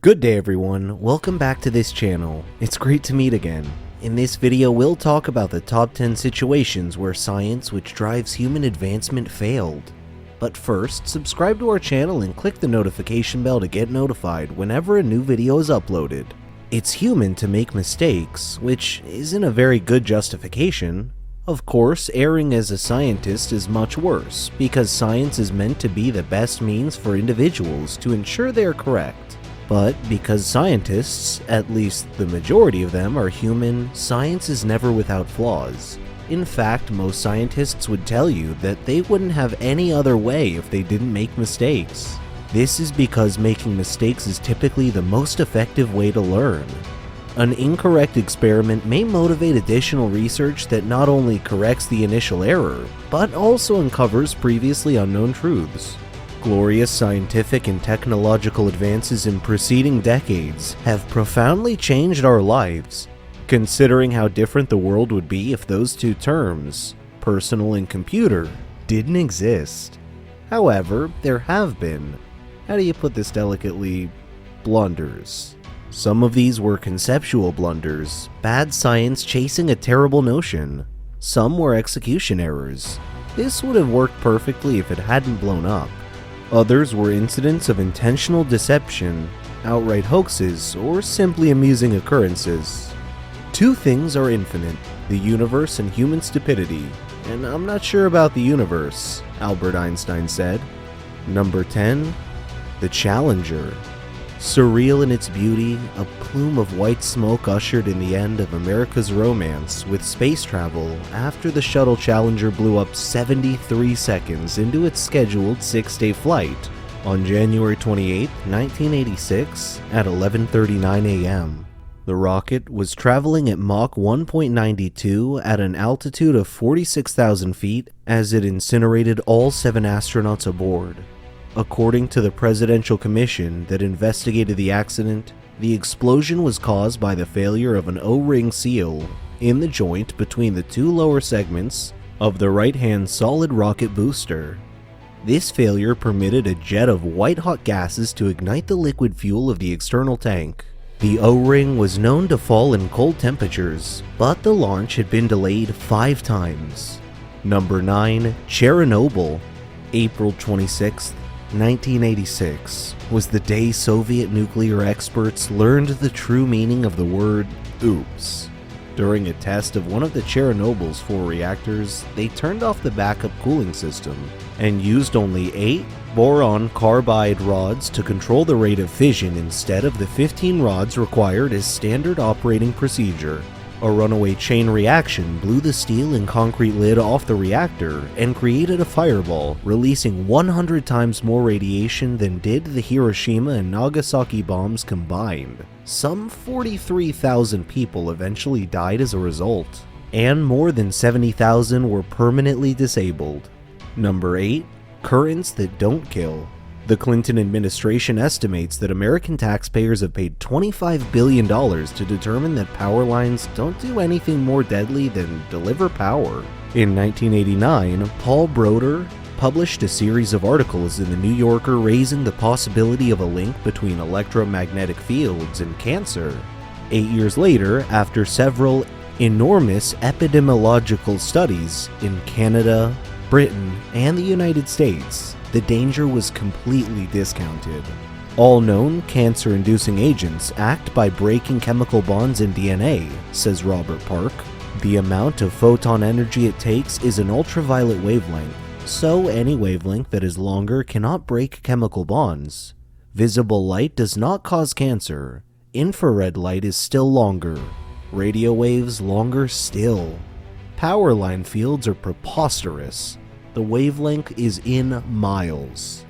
Good day everyone, welcome back to this channel. It's great to meet again. In this video we'll talk about the top 10 situations where science which drives human advancement failed. But first, subscribe to our channel and click the notification bell to get notified whenever a new video is uploaded. It's human to make mistakes, which isn't a very good justification. Of course, erring as a scientist is much worse, because science is meant to be the best means for individuals to ensure they are correct. But because scientists, at least the majority of them, are human, science is never without flaws. In fact, most scientists would tell you that they wouldn't have any other way if they didn't make mistakes. This is because making mistakes is typically the most effective way to learn. An incorrect experiment may motivate additional research that not only corrects the initial error, but also uncovers previously unknown truths. Glorious scientific and technological advances in preceding decades have profoundly changed our lives, considering how different the world would be if those two terms, personal and computer, didn't exist. However, there have been, how do you put this delicately, blunders. Some of these were conceptual blunders, bad science chasing a terrible notion. Some were execution errors. This would have worked perfectly if it hadn't blown up. Others were incidents of intentional deception, outright hoaxes, or simply amusing occurrences. Two things are infinite, the universe and human stupidity, and I'm not sure about the universe, Albert Einstein said. Number 10. The Challenger. Surreal in its beauty, a plume of white smoke ushered in the end of America's romance with space travel after the shuttle Challenger blew up 73 seconds into its scheduled 6-day flight on January 28, 1986 at 11:39 a.m. The rocket was traveling at Mach 1.92 at an altitude of 46,000 feet as it incinerated all 7 astronauts aboard. According to the Presidential Commission that investigated the accident, the explosion was caused by the failure of an O-ring seal in the joint between the two lower segments of the right-hand solid rocket booster. This failure permitted a jet of white-hot gases to ignite the liquid fuel of the external tank. The O-ring was known to fall in cold temperatures, but the launch had been delayed 5 times. Number 9. Chernobyl. April 26th. 1986 was the day Soviet nuclear experts learned the true meaning of the word oops. During a test of one of the Chernobyl's 4 reactors, they turned off the backup cooling system and used only 8 boron carbide rods to control the rate of fission instead of the 15 rods required as standard operating procedure. A runaway chain reaction blew the steel and concrete lid off the reactor and created a fireball, releasing 100 times more radiation than did the Hiroshima and Nagasaki bombs combined. Some 43,000 people eventually died as a result, and more than 70,000 were permanently disabled. Number 8. Currents that don't kill. The Clinton administration estimates that American taxpayers have paid $25 billion to determine that power lines don't do anything more deadly than deliver power. In 1989, Paul Broder published a series of articles in the New Yorker raising the possibility of a link between electromagnetic fields and cancer. 8 years later, after several enormous epidemiological studies in Canada, Britain, and the United States, the danger was completely discounted. All known cancer-inducing agents act by breaking chemical bonds in DNA, says Robert Park. The amount of photon energy it takes is an ultraviolet wavelength, so any wavelength that is longer cannot break chemical bonds. Visible light does not cause cancer. Infrared light is still longer. Radio waves longer still. Power line fields are preposterous. The wavelength is in miles.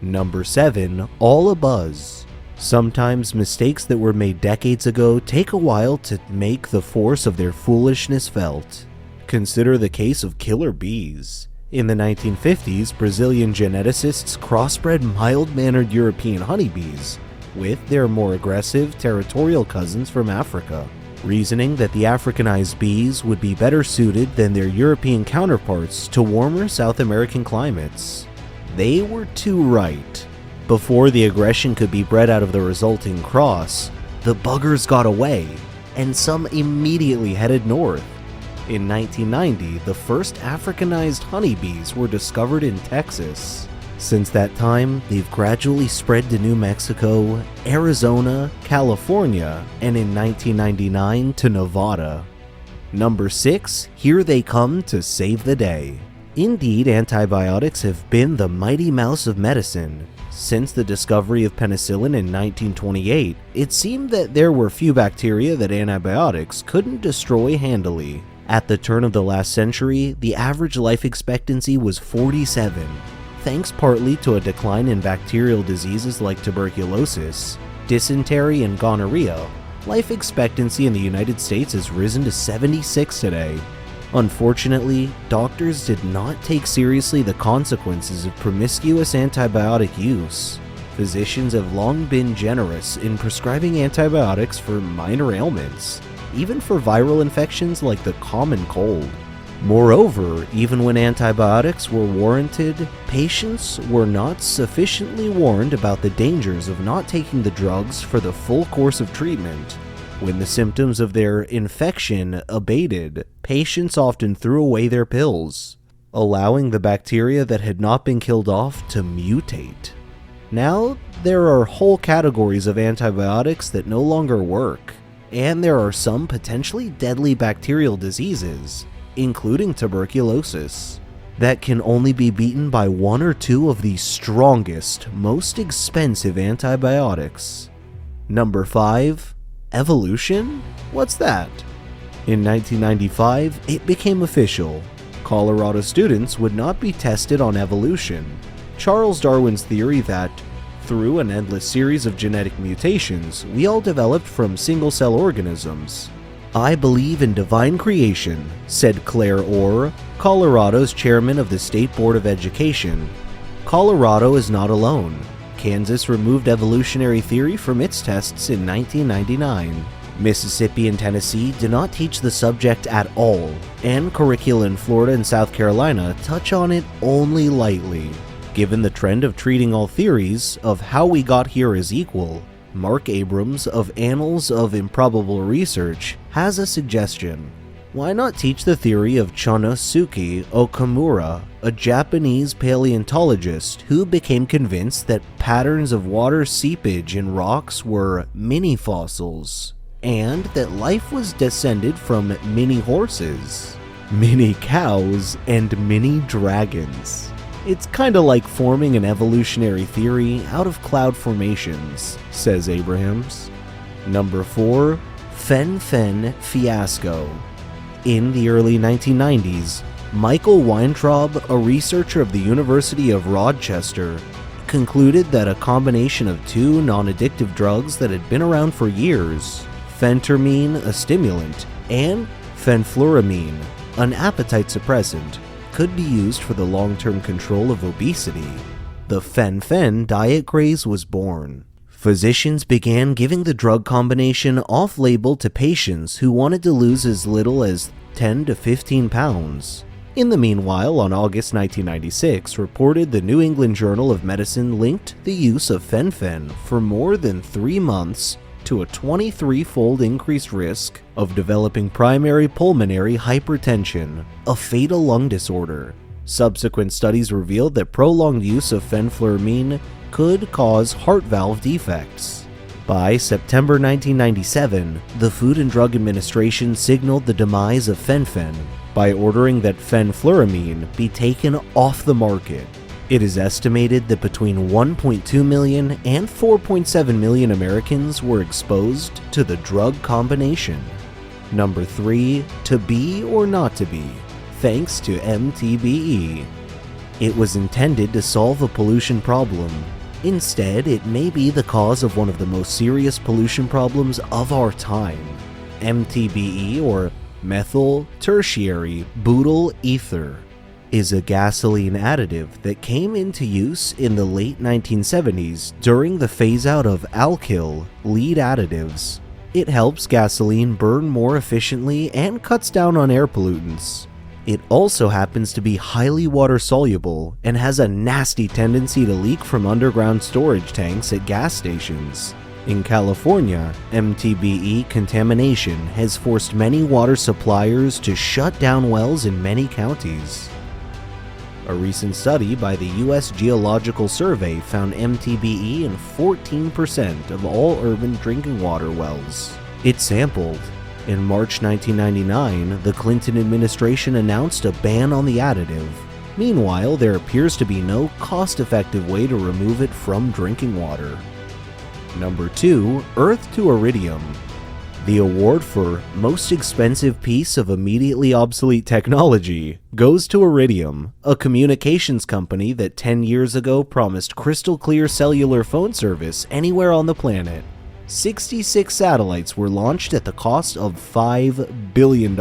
Number 7. All a buzz. Sometimes mistakes that were made decades ago take a while to make the force of their foolishness felt. Consider the case of killer bees. In the 1950s, Brazilian geneticists crossbred mild-mannered European honeybees with their more aggressive territorial cousins from Africa, reasoning that the Africanized bees would be better suited than their European counterparts to warmer South American climates. They were too right. Before the aggression could be bred out of the resulting cross, the buggers got away, and some immediately headed north. In 1990, the first Africanized honeybees were discovered in Texas. Since that time, they've gradually spread to New Mexico, Arizona, California, and in 1999 to Nevada. Number 6, here they come to save the day. Indeed, antibiotics have been the mighty mouse of medicine. Since the discovery of penicillin in 1928, it seemed that there were few bacteria that antibiotics couldn't destroy handily. At the turn of the last century, the average life expectancy was 47, thanks partly to a decline in bacterial diseases like tuberculosis, dysentery, and gonorrhea. Life expectancy in the United States has risen to 76 today. Unfortunately, doctors did not take seriously the consequences of promiscuous antibiotic use. Physicians have long been generous in prescribing antibiotics for minor ailments, even for viral infections like the common cold. Moreover, even when antibiotics were warranted, patients were not sufficiently warned about the dangers of not taking the drugs for the full course of treatment. When the symptoms of their infection abated, patients often threw away their pills, allowing the bacteria that had not been killed off to mutate. Now, there are whole categories of antibiotics that no longer work, and there are some potentially deadly bacterial diseases, including tuberculosis, that can only be beaten by one or two of the strongest, most expensive antibiotics. Number 5. Evolution? What's that? In 1995, it became official. Colorado students would not be tested on evolution. Charles Darwin's theory that, through an endless series of genetic mutations, we all developed from single-cell organisms. "I believe in divine creation," said Claire Orr, Colorado's chairman of the State Board of Education. Colorado is not alone. Kansas removed evolutionary theory from its tests in 1999. Mississippi and Tennessee do not teach the subject at all, and curricula in Florida and South Carolina touch on it only lightly. Given the trend of treating all theories of how we got here as equal, Mark Abrams of Annals of Improbable Research has a suggestion. Why not teach the theory of Chonosuke Okamura, a Japanese paleontologist who became convinced that patterns of water seepage in rocks were mini-fossils, and that life was descended from mini-horses, mini-cows, and mini-dragons. It's kinda like forming an evolutionary theory out of cloud formations, says Abrahams. Number 4. Fen-Phen Fiasco. In the early 1990s, Michael Weintraub, a researcher of the University of Rochester, concluded that a combination of two non-addictive drugs that had been around for years, phentermine, a stimulant, and fenfluramine, an appetite suppressant, could be used for the long-term control of obesity. The fen-phen diet craze was born. Physicians began giving the drug combination off-label to patients who wanted to lose as little as 10 to 15 pounds. In the meanwhile, on August 1996, reported the New England Journal of Medicine linked the use of fen-phen for more than 3 months to a 23-fold increased risk of developing primary pulmonary hypertension, a fatal lung disorder. Subsequent studies revealed that prolonged use of fenfluramine could cause heart valve defects. By September 1997, the Food and Drug Administration signaled the demise of fen-phen by ordering that fenfluramine be taken off the market. It is estimated that between 1.2 million and 4.7 million Americans were exposed to the drug combination. Number 3. To be or not to be, thanks to MTBE. It was intended to solve a pollution problem. Instead, it may be the cause of one of the most serious pollution problems of our time. MTBE, or methyl tertiary butyl ether, is a gasoline additive that came into use in the late 1970s during the phase-out of alkyl lead additives. It helps gasoline burn more efficiently and cuts down on air pollutants. It also happens to be highly water soluble and has a nasty tendency to leak from underground storage tanks at gas stations. In California, MTBE contamination has forced many water suppliers to shut down wells in many counties. A recent study by the U.S. Geological Survey found MTBE in 14% of all urban drinking water wells it sampled. In March 1999, the Clinton administration announced a ban on the additive. Meanwhile, there appears to be no cost-effective way to remove it from drinking water. Number 2. Earth to Iridium. The award for Most Expensive Piece of Immediately Obsolete Technology goes to Iridium, a communications company that 10 years ago promised crystal clear cellular phone service anywhere on the planet. 66 satellites were launched at the cost of $5 billion.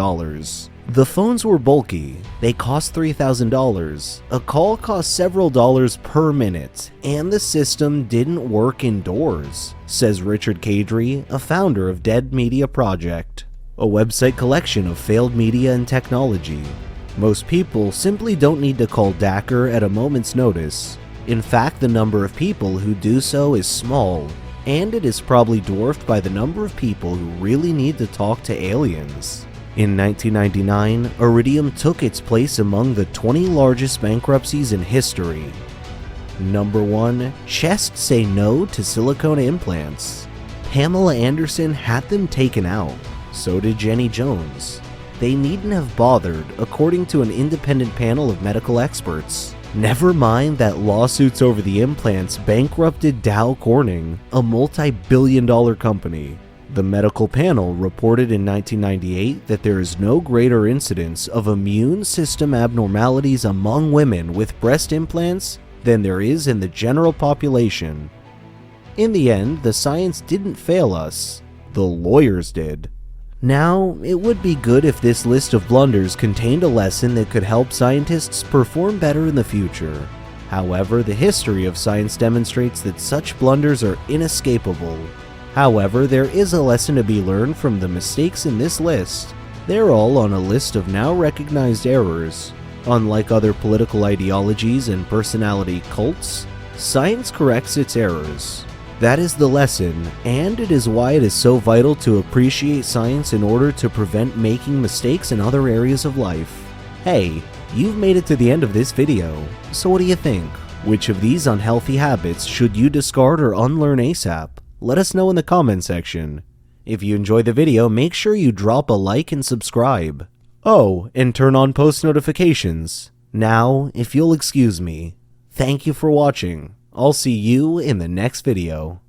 The phones were bulky, they cost $3,000, a call cost several dollars per minute, and the system didn't work indoors, says Richard Kadri, a founder of Dead Media Project, a website collection of failed media and technology. Most people simply don't need to call DACR at a moment's notice. In fact, the number of people who do so is small, and it is probably dwarfed by the number of people who really need to talk to aliens. In 1999, Iridium took its place among the 20 largest bankruptcies in history. Number 1. Chests say no to silicone implants. Pamela Anderson had them taken out. So did Jenny Jones. They needn't have bothered, according to an independent panel of medical experts. Never mind that lawsuits over the implants bankrupted Dow Corning, a multi-billion-dollar company. The medical panel reported in 1998 that there is no greater incidence of immune system abnormalities among women with breast implants than there is in the general population. In the end, the science didn't fail us. The lawyers did. Now, it would be good if this list of blunders contained a lesson that could help scientists perform better in the future. However, the history of science demonstrates that such blunders are inescapable. However, there is a lesson to be learned from the mistakes in this list. They're all on a list of now recognized errors. Unlike other political ideologies and personality cults, science corrects its errors. That is the lesson, and it is why it is so vital to appreciate science in order to prevent making mistakes in other areas of life. Hey, you've made it to the end of this video, so what do you think? Which of these unhealthy habits should you discard or unlearn ASAP? Let us know in the comment section. If you enjoyed the video, make sure you drop a like and subscribe. Oh, and turn on post notifications. Now, if you'll excuse me, thank you for watching. I'll see you in the next video.